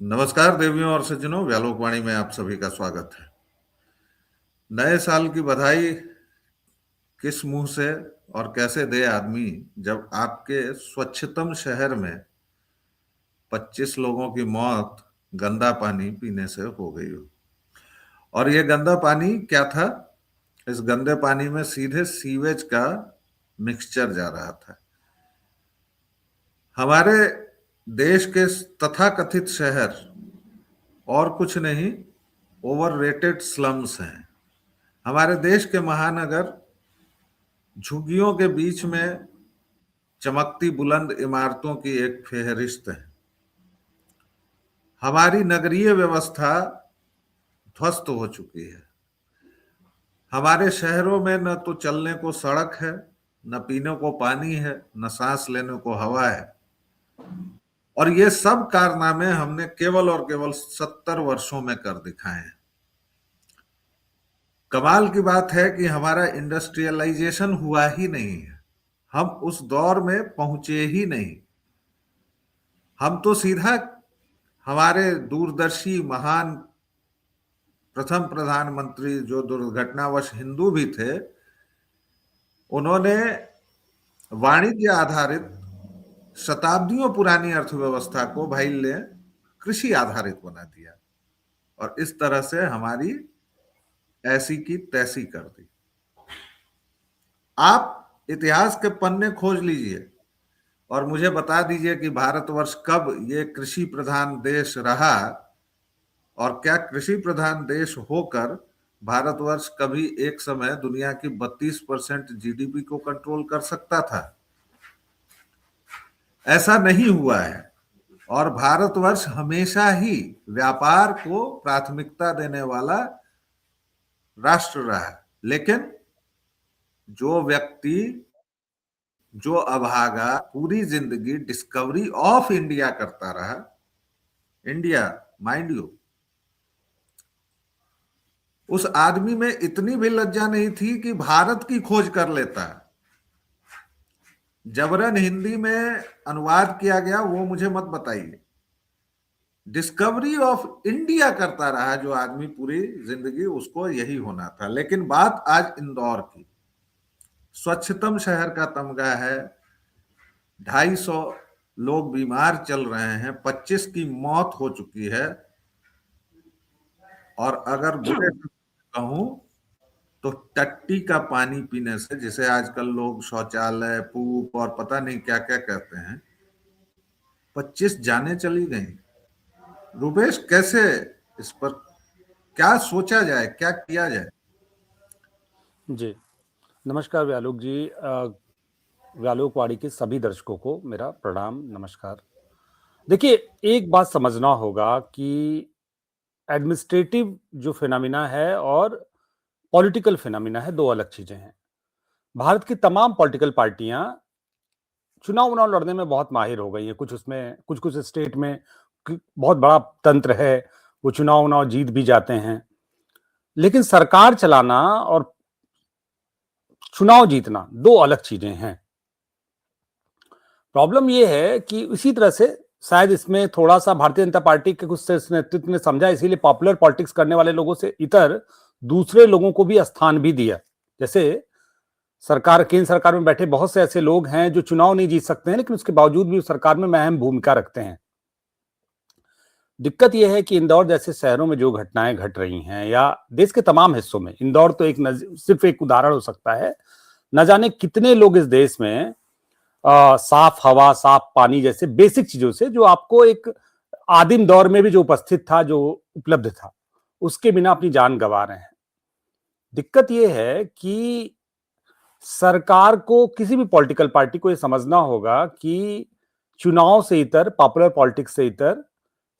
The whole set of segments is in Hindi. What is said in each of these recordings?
नमस्कार देवियों और सज्जनों, व्यालोकवाणी में आप सभी का स्वागत है। नए साल की बधाई किस मुंह से और कैसे दे आदमी, जब आपके स्वच्छतम शहर में 25 लोगों की मौत गंदा पानी पीने से हो गई हो। और ये गंदा पानी क्या था? इस गंदे पानी में सीधे सीवेज का मिक्सचर जा रहा था। हमारे देश के तथाकथित शहर और कुछ नहीं, ओवररेटेड स्लम्स हैं। हमारे देश के महानगर झुग्गियों के बीच में चमकती बुलंद इमारतों की एक फेहरिस्त है। हमारी नगरीय व्यवस्था ध्वस्त हो चुकी है। हमारे शहरों में न तो चलने को सड़क है, न पीने को पानी है, न सांस लेने को हवा है। और ये सब कारनामे हमने केवल और केवल 70 वर्षों में कर दिखाए हैं। कमाल की बात है कि हमारा इंडस्ट्रियलाइजेशन हुआ ही नहीं है। हम उस दौर में पहुंचे ही नहीं। हम तो सीधा हमारे दूरदर्शी महान प्रथम प्रधानमंत्री, जो दुर्घटनावश हिंदू भी थे, उन्होंने वाणिज्य आधारित शताब्दियों पुरानी अर्थव्यवस्था को भाई ले कृषि आधारित बना दिया और इस तरह से हमारी ऐसी की तैसी कर दी। आप इतिहास के पन्ने खोज लीजिए और मुझे बता दीजिए कि भारतवर्ष कब ये कृषि प्रधान देश रहा, और क्या कृषि प्रधान देश होकर भारतवर्ष कभी एक समय दुनिया की 32% जीडीपी को कंट्रोल कर सकता था? ऐसा नहीं हुआ है। और भारतवर्ष हमेशा ही व्यापार को प्राथमिकता देने वाला राष्ट्र रहा। लेकिन जो व्यक्ति, जो अभागा पूरी जिंदगी डिस्कवरी ऑफ इंडिया करता रहा, इंडिया माइंड यू, उस आदमी में इतनी भी लज्जा नहीं थी कि भारत की खोज कर लेता। जबरन हिंदी में अनुवाद किया गया वो मुझे मत बताइए। डिस्कवरी ऑफ इंडिया करता रहा जो आदमी पूरी जिंदगी, उसको यही होना था। लेकिन बात आज इंदौर की। स्वच्छतम शहर का तमगा है, 250 लोग बीमार चल रहे हैं, 25 की मौत हो चुकी है। और अगर बुरे कहूं तो टट्टी का पानी पीने से, जिसे आजकल लोग शौचालय, पूप और पता नहीं क्या क्या कहते हैं, 25 जाने चली गई। रुपेश, कैसे इस पर क्या सोचा जाए, क्या किया जाए? जी, नमस्कार व्यालोक जी। व्यालोकवाणी के सभी दर्शकों को मेरा प्रणाम, नमस्कार। देखिए, एक बात समझना होगा कि एडमिनिस्ट्रेटिव जो फिनोमिना है और पॉलिटिकल फिनोमिना है, दो अलग चीजें हैं। भारत की तमाम पॉलिटिकल पार्टियां चुनाव लड़ने में बहुत माहिर हो गई हैं। कुछ उसमें कुछ स्टेट में बहुत बड़ा तंत्र है, वो चुनाव जीत भी जाते हैं। लेकिन सरकार चलाना और चुनाव जीतना दो अलग चीजें हैं। प्रॉब्लम यह है कि इसी तरह से शायद इसमें थोड़ा सा भारतीय जनता पार्टी के कुछ नेतृत्व ने समझा, इसीलिए पॉपुलर पॉलिटिक्स करने वाले लोगों से इतर दूसरे लोगों को भी स्थान भी दिया। जैसे केंद्र सरकार में बैठे बहुत से ऐसे लोग हैं जो चुनाव नहीं जीत सकते हैं, लेकिन उसके बावजूद भी सरकार में अहम भूमिका रखते हैं। दिक्कत यह है कि इंदौर जैसे शहरों में जो घटनाएं घट रही हैं, या देश के तमाम हिस्सों में, इंदौर तो सिर्फ एक उदाहरण हो सकता है। न जाने कितने लोग इस देश में साफ हवा, साफ पानी जैसे बेसिक चीजों से, जो आपको एक आदिम दौर में भी जो उपस्थित था, जो उपलब्ध था, उसके बिना अपनी जान गंवा रहे हैं। दिक्कत यह है कि सरकार को, किसी भी पॉलिटिकल पार्टी को यह समझना होगा कि चुनाव से इतर, पॉपुलर पॉलिटिक्स से इतर,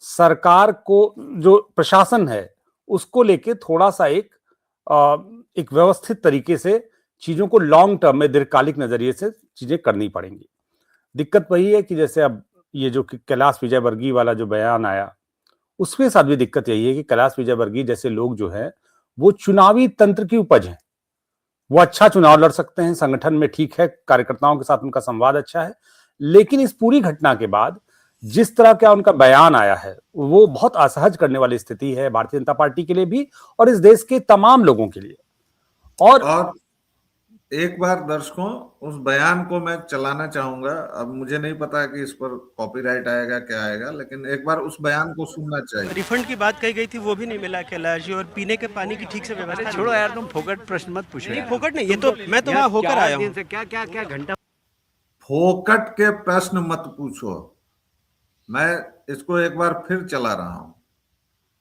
सरकार को जो प्रशासन है उसको लेके थोड़ा सा एक व्यवस्थित तरीके से चीजों को लॉन्ग टर्म में, दीर्घकालिक नजरिए से चीजें करनी पड़ेंगी। दिक्कत वही है कि जैसे अब ये जो कैलाश विजयवर्गीय वाला जो बयान आया, उसके साथ भी दिक्कत यही है कि कैलाश विजयवर्गीय जैसे लोग जो है वो चुनावी तंत्र की उपज है। वो अच्छा चुनाव लड़ सकते हैं, संगठन में ठीक है, कार्यकर्ताओं के साथ उनका संवाद अच्छा है, लेकिन इस पूरी घटना के बाद जिस तरह का उनका बयान आया है वो बहुत असहज करने वाली स्थिति है भारतीय जनता पार्टी के लिए भी और इस देश के तमाम लोगों के लिए। और और एक बार दर्शकों, उस बयान को मैं चलाना चाहूंगा। अब मुझे नहीं पता कि इस पर कॉपीराइट आएगा क्या आएगा, लेकिन एक बार उस बयान को सुनना चाहिए। रिफंड की बात कही गई थी, वो भी नहीं मिला कैलाश जी, और पीने के पानी की ठीक से व्यवस्था छोड़ो यार, तुम फोकट प्रश्न मत पूछो नहीं, यार। फोकट नहीं, ये तो मैं तो वहां होकर आया हूँ। क्या क्या क्या घंटा फोकट के प्रश्न मत पूछो। मैं इसको एक बार फिर चला रहा हूं।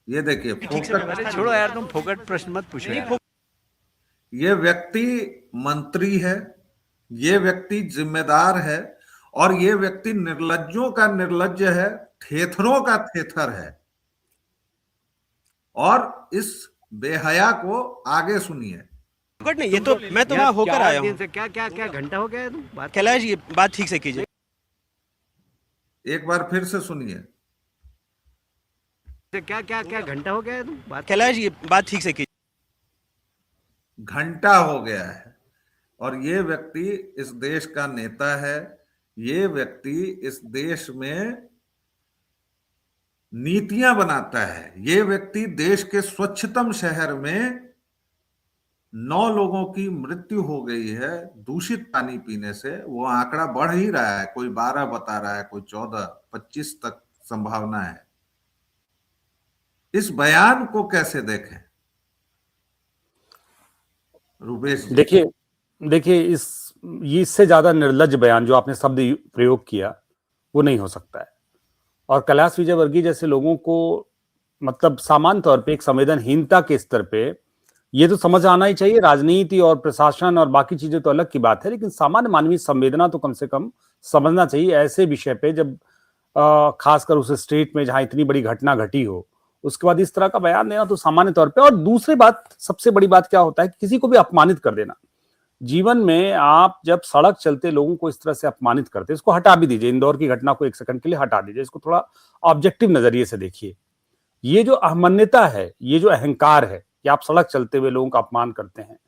ये देखिए, ठीक से फोकट। व्यवस्था छोड़ो यार, तुम फोकट प्रश्न मत पूछो यार। ये व्यक्ति मंत्री है, ये व्यक्ति जिम्मेदार है, और ये व्यक्ति निर्लज्जों का निर्लज्ज है, थेथरों का थेथर है। और इस बेहया को आगे सुनिए। फोकट नहीं, ये तो मैं तो वहां होकर आया हूँ। क्या क्या क्या घंटा हो गया है तुम बात कैलाश जी, बात ठीक से कीजिए। एक बार फिर से सुनिए। क्या क्या क्या घंटा हो गया है तुम बात कैलाश जी, बात ठीक से कीजिए। घंटा हो गया है, और ये व्यक्ति इस देश का नेता है। ये व्यक्ति इस देश में नीतियां बनाता है। ये व्यक्ति देश के स्वच्छतम शहर में 9 लोगों की मृत्यु हो गई है दूषित पानी पीने से। वो आंकड़ा बढ़ ही रहा है, कोई 12 बता रहा है, कोई 14, 25 तक संभावना है। इस बयान को कैसे देखें रूपेश जी? देखिए देखिए ये इससे ज्यादा निर्लज्ज बयान जो आपने शब्द प्रयोग किया वो नहीं हो सकता है। और कैलाश विजयवर्गीय जैसे लोगों को मतलब सामान्य तौर पे एक संवेदनहीनता के स्तर पे ये तो समझ आना ही चाहिए। राजनीति और प्रशासन और बाकी चीजें तो अलग की बात है, लेकिन सामान्य मानवीय संवेदना तो कम से कम समझना चाहिए ऐसे विषय पे, जब खासकर उस स्टेट में जहां इतनी बड़ी घटना घटी हो उसके बाद इस तरह का बयान देना तो सामान्य तौर पे। और दूसरी बात, सबसे बड़ी बात क्या होता है कि किसी को भी अपमानित कर देना। जीवन में आप जब सड़क चलते लोगों को इस तरह से अपमानित करते, इसको हटा भी दीजिए, इंदौर की घटना को एक सेकंड के लिए हटा दीजिए, इसको थोड़ा ऑब्जेक्टिव नजरिए से देखिए। ये जो अहमन्यता है, ये जो अहंकार है कि आप सड़क चलते हुए लोगों का अपमान करते हैं,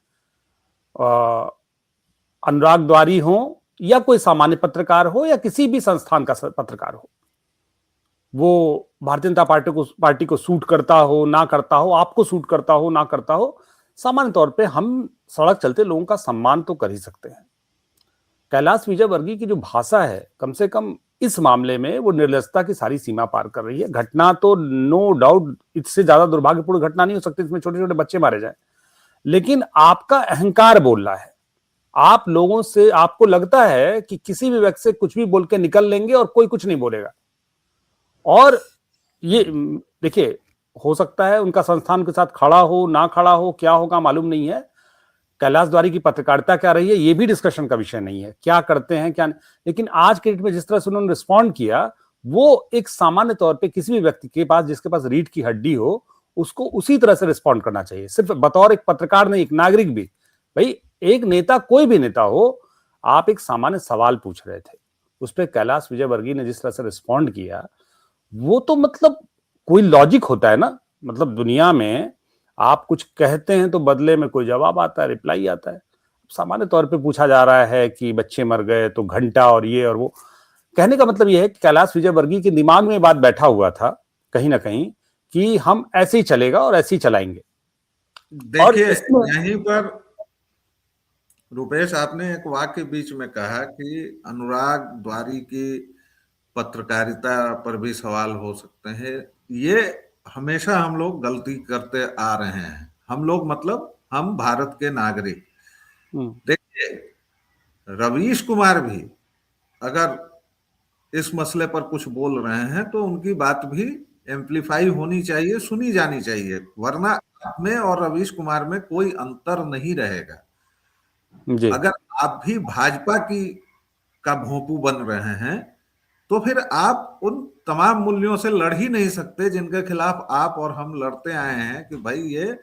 अनुराग द्वारी हो या कोई सामान्य पत्रकार हो या किसी भी संस्थान का पत्रकार हो, वो भारतीय जनता पार्टी को सूट करता हो ना करता हो, आपको सूट करता हो ना करता हो, सामान्य तौर पे हम सड़क चलते लोगों का सम्मान तो कर ही सकते हैं। कैलाश विजयवर्गीय की जो भाषा है, कम से कम इस मामले में वो निर्लजता की सारी सीमा पार कर रही है। घटना तो नो डाउट इससे ज्यादा दुर्भाग्यपूर्ण घटना नहीं हो सकती, इसमें छोटे छोटे बच्चे मारे जाए, लेकिन आपका अहंकार बोल रहा है। आप लोगों से, आपको लगता है कि किसी भी व्यक्ति से कुछ भी बोल के निकल लेंगे और कोई कुछ नहीं बोलेगा। और ये देखिए, हो सकता है उनका संस्थान के साथ खड़ा हो ना खड़ा हो, क्या होगा मालूम नहीं है। कैलाश द्वारी की पत्रकारिता क्या रही है ये भी डिस्कशन का विषय नहीं है, क्या करते हैं क्या नहीं। लेकिन आज के डेट में जिस तरह से उन्होंने रिस्पॉन्ड किया, वो एक सामान्य तौर पे किसी भी व्यक्ति के पास जिसके पास रीढ़ की हड्डी हो उसको उसी तरह से रिस्पॉन्ड करना चाहिए, सिर्फ बतौर एक पत्रकार नहीं, एक नागरिक भी। भाई एक नेता, कोई भी नेता हो, आप एक सामान्य सवाल पूछ रहे थे, उस पर कैलाश विजयवर्गीय ने जिस तरह से रिस्पॉन्ड किया, वो तो मतलब कोई लॉजिक होता है ना। मतलब दुनिया में आप कुछ कहते हैं तो बदले में कोई जवाब आता है, रिप्लाई आता है। सामान्य तौर पे पूछा जा रहा है कि बच्चे मर गए तो घंटा और ये और वो, कहने का मतलब ये है कि कैलाश विजयवर्गीय के दिमाग में बात बैठा हुआ था कहीं ना कहीं कि हम ऐसे ही चलेगा और ऐसे ही चलाएंगे। देखिए, यहीं पर रुपेश, आपने एक वाक्य बीच में कहा कि अनुराग द्वारी की पत्रकारिता पर भी सवाल हो सकते हैं। ये हमेशा हम लोग गलती करते आ रहे हैं। हम लोग मतलब हम भारत के नागरिक। देखिए, रवीश कुमार भी अगर इस मसले पर कुछ बोल रहे हैं तो उनकी बात भी एम्पलीफाई होनी चाहिए, सुनी जानी चाहिए, वरना आप में और रवीश कुमार में कोई अंतर नहीं रहेगा। जी। अगर आप भी भाजपा की का भोंपू बन रहे हैं तो फिर आप उन तमाम मूल्यों से लड़ ही नहीं सकते जिनके खिलाफ आप और हम लड़ते आए हैं। कि भाई ये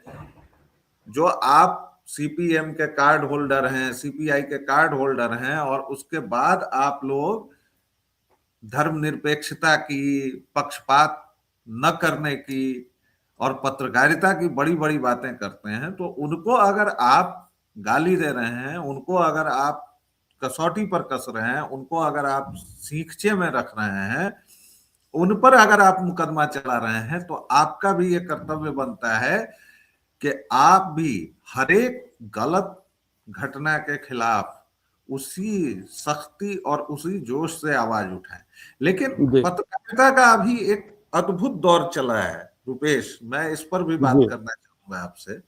जो आप सीपीएम के कार्ड होल्डर हैं, सीपीआई के कार्ड होल्डर हैं, और उसके बाद आप लोग धर्मनिरपेक्षता की, पक्षपात न करने की और पत्रकारिता की बड़ी बड़ी बातें करते हैं, तो उनको अगर आप गाली दे रहे हैं, उनको अगर आप कसौटी पर कस रहे हैं, उनको अगर आप सीखचे में रख रहे हैं, उन पर अगर आप मुकदमा चला रहे हैं तो आपका भी ये कर्तव्य बनता है कि आप भी हर एक गलत घटना के खिलाफ उसी सख्ती और उसी जोश से आवाज उठाएं। लेकिन जी पत्रकारिता का अभी एक अद्भुत दौर चला है रुपेश, मैं इस पर भी बात जी करना चाहूंगा आपसे।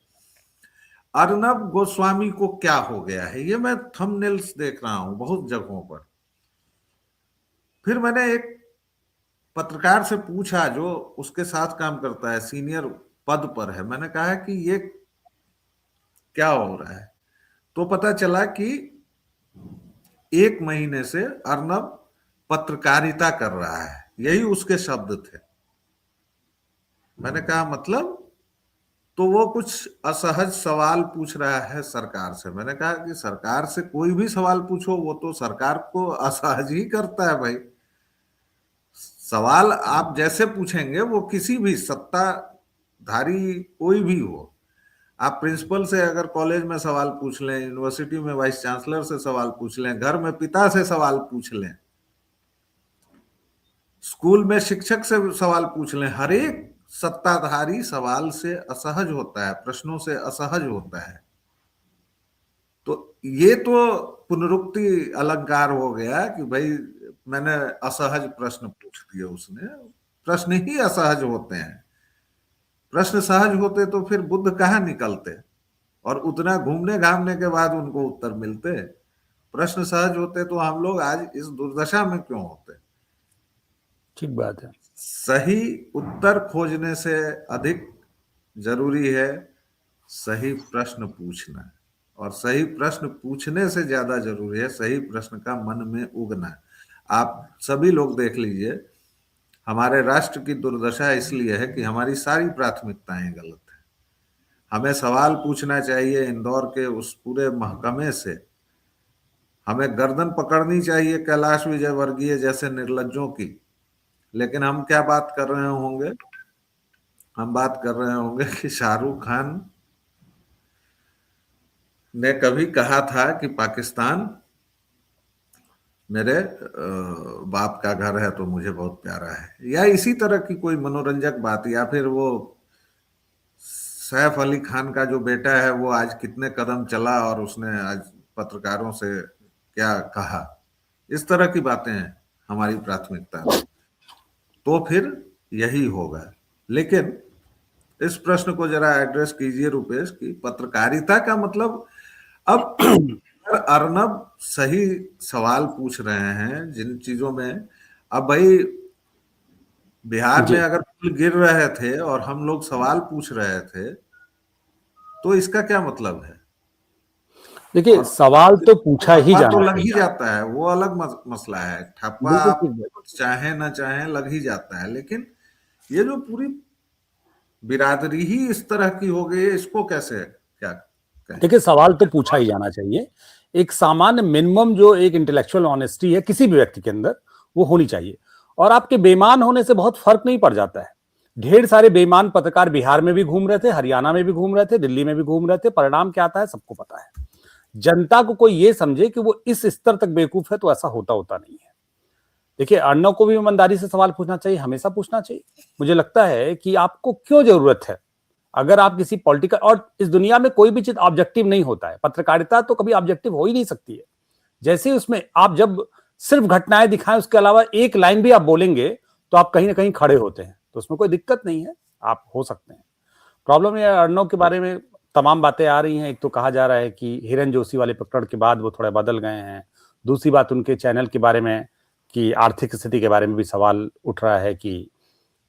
अर्नब गोस्वामी को क्या हो गया है, ये मैं थंबनेल्स देख रहा हूं बहुत जगहों पर। फिर मैंने एक पत्रकार से पूछा जो उसके साथ काम करता है, सीनियर पद पर है, मैंने कहा कि ये क्या हो रहा है, तो पता चला कि 1 महीने से अर्नब पत्रकारिता कर रहा है, यही उसके शब्द थे। मैंने कहा मतलब, तो वो कुछ असहज सवाल पूछ रहा है सरकार से। मैंने कहा कि सरकार से कोई भी सवाल पूछो, वो तो सरकार को असहज ही करता है भाई। सवाल आप जैसे पूछेंगे वो किसी भी सत्ताधारी कोई भी हो, आप प्रिंसिपल से अगर कॉलेज में सवाल पूछ लें, यूनिवर्सिटी में वाइस चांसलर से सवाल पूछ लें, घर में पिता से सवाल पूछ लें, स्कूल में शिक्षक से सवाल पूछ लें, हर एक सत्ताधारी सवाल से असहज होता है, प्रश्नों से असहज होता है। तो ये तो पुनरुक्ति अलंकार हो गया कि भाई मैंने असहज प्रश्न पूछ दिए। उसने प्रश्न ही असहज होते हैं, प्रश्न सहज होते तो फिर बुद्ध कहाँ निकलते और उतना घूमने घामने के बाद उनको उत्तर मिलते। प्रश्न सहज होते तो हम लोग आज इस दुर्दशा में क्यों होते। ठीक बात है। सही उत्तर खोजने से अधिक जरूरी है सही प्रश्न पूछना, और सही प्रश्न पूछने से ज्यादा जरूरी है सही प्रश्न का मन में उगना। आप सभी लोग देख लीजिए, हमारे राष्ट्र की दुर्दशा इसलिए है कि हमारी सारी प्राथमिकताएं गलत है। हमें सवाल पूछना चाहिए इंदौर के उस पूरे महकमे से, हमें गर्दन पकड़नी चाहिए कैलाश विजयवर्गीय जैसे निर्लज्जों की। लेकिन हम क्या बात कर रहे होंगे, हम बात कर रहे होंगे कि शाहरुख खान ने कभी कहा था कि पाकिस्तान मेरे बाप का घर है तो मुझे बहुत प्यारा है, या इसी तरह की कोई मनोरंजक बात। या फिर वो सैफ अली खान का जो बेटा है वो आज कितने कदम चला और उसने आज पत्रकारों से क्या कहा, इस तरह की बातें हैं हमारी प्राथमिकता में, तो फिर यही होगा। लेकिन इस प्रश्न को जरा एड्रेस कीजिए रुपेश की पत्रकारिता का मतलब, अब अर्नब सही सवाल पूछ रहे हैं जिन चीजों में, अब भाई बिहार में अगर पुल गिर रहे थे और हम लोग सवाल पूछ रहे थे तो इसका क्या मतलब है। देखिए सवाल तो पूछा ही तो जाना लग ही चाहिए। जाता है, वो अलग मसला है, ठप्पा आप चाहे ना चाहे लग ही जाता है। लेकिन ये जो पूरी बिरादरी ही इस तरह की हो गई है, इसको कैसे क्या कहें। देखिए सवाल तो पूछा ही जाना चाहिए। एक सामान्य मिनिमम जो एक इंटेलेक्चुअल ऑनेस्टी है किसी भी व्यक्ति के अंदर, वो होनी चाहिए। और आपके बेईमान होने से बहुत फर्क नहीं पड़ जाता है। ढेर सारे बेईमान पत्रकार बिहार में भी घूम रहे थे, हरियाणा में भी घूम रहे थे, दिल्ली में भी घूम रहे थे। परिणाम क्या आता है सबको पता है। जनता को कोई ये समझे कि वो इस स्तर तक बेवकूफ है तो ऐसा होता नहीं है। देखिए अर्नब को भी ईमानदारी से सवाल पूछना चाहिए, हमेशा पूछना चाहिए। मुझे लगता है कि आपको क्यों जरूरत है, अगर आप किसी पॉलिटिकल, और इस दुनिया में कोई भी चीज ऑब्जेक्टिव नहीं होता है, पत्रकारिता तो कभी ऑब्जेक्टिव हो ही नहीं सकती है। जैसे उसमें आप जब सिर्फ घटनाएं दिखाएं, उसके अलावा एक लाइन भी आप बोलेंगे तो आप कहीं ना कहीं खड़े होते हैं, तो उसमें कोई दिक्कत नहीं है, आप हो सकते हैं। प्रॉब्लम ये अर्नब के बारे में तमाम बातें आ रही हैं। एक तो कहा जा रहा है कि हिरन जोशी वाले प्रकरण के बाद वो थोड़ा बदल गए हैं। दूसरी बात उनके चैनल के बारे में कि आर्थिक स्थिति के बारे में भी सवाल उठ रहा है कि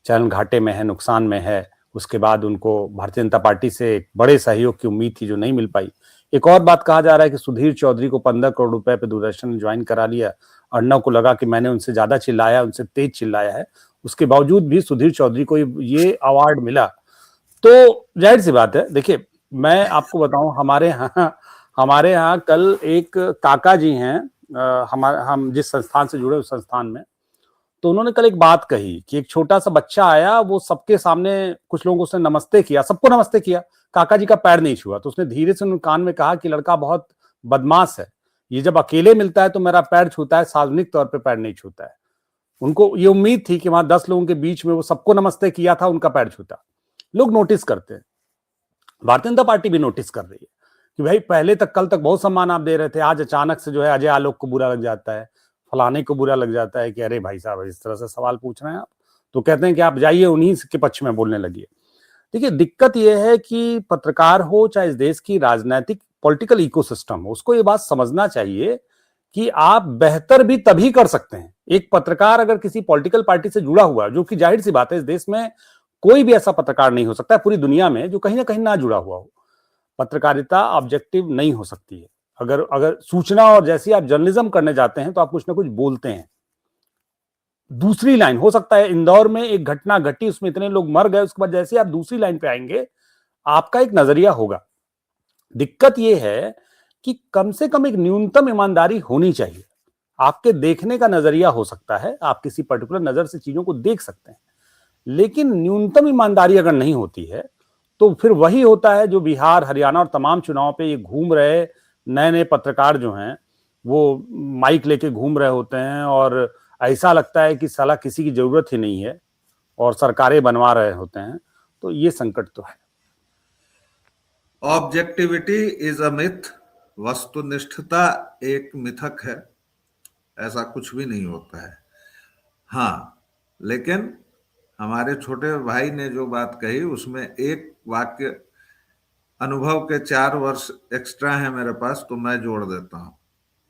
चैनल घाटे में है, नुकसान में है। उसके बाद उनको भारतीय जनता पार्टी से एक बड़े सहयोग की उम्मीद थी जो नहीं मिल पाई। एक और बात कहा जा रहा है कि सुधीर चौधरी को 15 करोड़ रुपए पे दूरदर्शन ने ज्वाइन करा लिया। अर्नब को लगा कि मैंने उनसे ज्यादा चिल्लाया, उनसे तेज चिल्लाया है, उसके बावजूद भी सुधीर चौधरी को ये अवार्ड मिला। तो जाहिर सी बात है। देखिए मैं आपको बताऊं, हमारे यहाँ कल एक काका जी हैं, हम जिस संस्थान से जुड़े उस संस्थान में, तो उन्होंने कल एक बात कही कि एक छोटा सा बच्चा आया, वो सबके सामने कुछ लोगों को उसने नमस्ते किया, सबको नमस्ते किया, काका जी का पैर नहीं छुआ। तो उसने धीरे से उनके कान में कहा कि लड़का बहुत बदमाश है, ये जब अकेले मिलता है तो मेरा पैर छूता है, सार्वजनिक तौर पे पैर नहीं छूता है। उनको ये उम्मीद थी कि वहां 10 लोगों के बीच में वो सबको नमस्ते किया था, उनका पैर छूता। लोग नोटिस करते हैं, भारतीय जनता पार्टी भी नोटिस कर रही है कि भाई पहले तक, कल तक बहुत सम्मान आप दे रहे थे, आज अचानक से जो है अजय आलोक को बुरा लग जाता है, फलाने को बुरा लग जाता है कि अरे भाई साहब इस तरह से सवाल पूछ रहे हैं आप, तो कहते हैं कि आप जाइए उन्हीं के पक्ष में बोलने लगिए। देखिए, दिक्कत यह है कि पत्रकार हो चाहे इस देश की राजनीतिक पॉलिटिकल इकोसिस्टम हो, उसको ये बात समझना चाहिए कि आप बेहतर भी तभी कर सकते हैं। एक पत्रकार अगर किसी पॉलिटिकल पार्टी से जुड़ा हुआ है, जो कि जाहिर सी बात है, इस देश में कोई भी ऐसा पत्रकार नहीं हो सकता है पूरी दुनिया में जो कहीं ना कहीं ना जुड़ा हुआ हो। पत्रकारिता ऑब्जेक्टिव नहीं हो सकती है। अगर सूचना और जैसी आप जर्नलिज्म करने जाते हैं तो आप कुछ ना कुछ बोलते हैं। दूसरी लाइन हो सकता है, इंदौर में एक घटना घटी, उसमें इतने लोग मर गए, उसके बाद जैसे आप दूसरी लाइन पे आएंगे आपका एक नजरिया होगा। दिक्कत यह है कि कम से कम एक न्यूनतम ईमानदारी होनी चाहिए। आपके देखने का नजरिया हो सकता है, आप किसी पर्टिकुलर नजर से चीजों को देख सकते हैं, लेकिन न्यूनतम ईमानदारी अगर नहीं होती है तो फिर वही होता है जो बिहार, हरियाणा और तमाम चुनाव पे ये घूम रहे नए नए पत्रकार जो हैं, वो माइक लेके घूम रहे होते हैं और ऐसा लगता है कि साला किसी की जरूरत ही नहीं है और सरकारें बनवा रहे होते हैं। तो ये संकट तो है। ऑब्जेक्टिविटी इज अ मिथ, वस्तुनिष्ठता एक मिथक है, ऐसा कुछ भी नहीं होता है। हाँ, लेकिन हमारे छोटे भाई ने जो बात कही उसमें एक वाक्य, अनुभव के 4 वर्ष एक्स्ट्रा है मेरे पास तो मैं जोड़ देता हूं।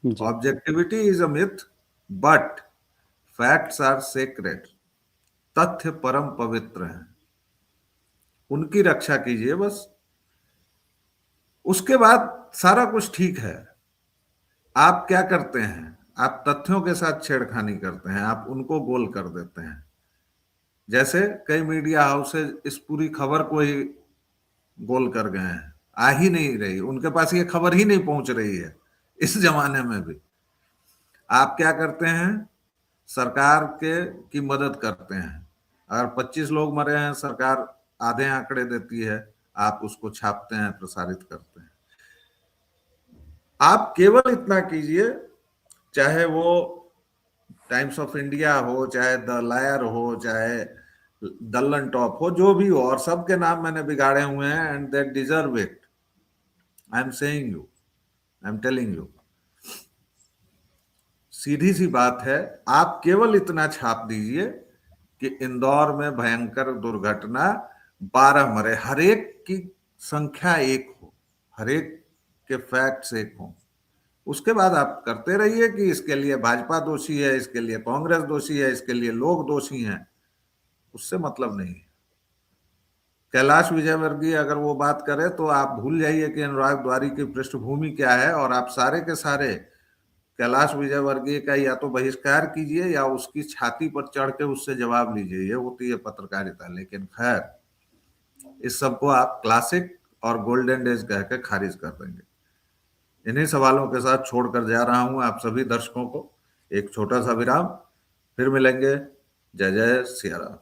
जी। Objectivity is a myth but facts are sacred. तथ्य परम पवित्र हैं, उनकी रक्षा कीजिए बस, उसके बाद सारा कुछ ठीक है। आप क्या करते हैं, आप तथ्यों के साथ छेड़खानी करते हैं, आप उनको गोल कर देते हैं। जैसे कई मीडिया हाउसेज इस पूरी खबर को ही गोल कर गए हैं, आ ही नहीं रही, उनके पास ये खबर ही नहीं पहुंच रही है इस जमाने में भी। आप क्या करते हैं, सरकार के की मदद करते हैं। अगर 25 लोग मरे हैं, सरकार आधे आंकड़े देती है, आप उसको छापते हैं, प्रसारित करते हैं। आप केवल इतना कीजिए, चाहे वो टाइम्स ऑफ इंडिया हो, चाहे द लायर हो, चाहे दल्लन टॉप हो, जो भी हो, और सबके नाम मैंने बिगाड़े हुए हैं, and they deserve it. I am saying you, I am telling you. सीधी सी बात है, आप केवल इतना छाप दीजिए कि इंदौर में भयंकर दुर्घटना, 12 मरे, हर एक की संख्या एक हो, हर एक के फैक्ट्स एक हो। उसके बाद आप करते रहिए कि इसके लिए भाजपा दोषी है, इसके लिए कांग्रेस दोषी है, इसके लिए लोग दोषी हैं, उससे मतलब नहीं है। कैलाश विजयवर्गीय अगर वो बात करे तो आप भूल जाइए कि अनुराग द्वारी की पृष्ठभूमि क्या है, और आप सारे के सारे कैलाश विजयवर्गीय का या तो बहिष्कार कीजिए या उसकी छाती पर चढ़ के उससे जवाब लीजिए। ये होती है पत्रकारिता। लेकिन खैर, इस सबको आप क्लासिक और गोल्डन डेज कह के खारिज कर देंगे। इन्हीं सवालों के साथ छोड़कर जा रहा हूं आप सभी दर्शकों को। एक छोटा सा विराम, फिर मिलेंगे। जय जय सिया राम।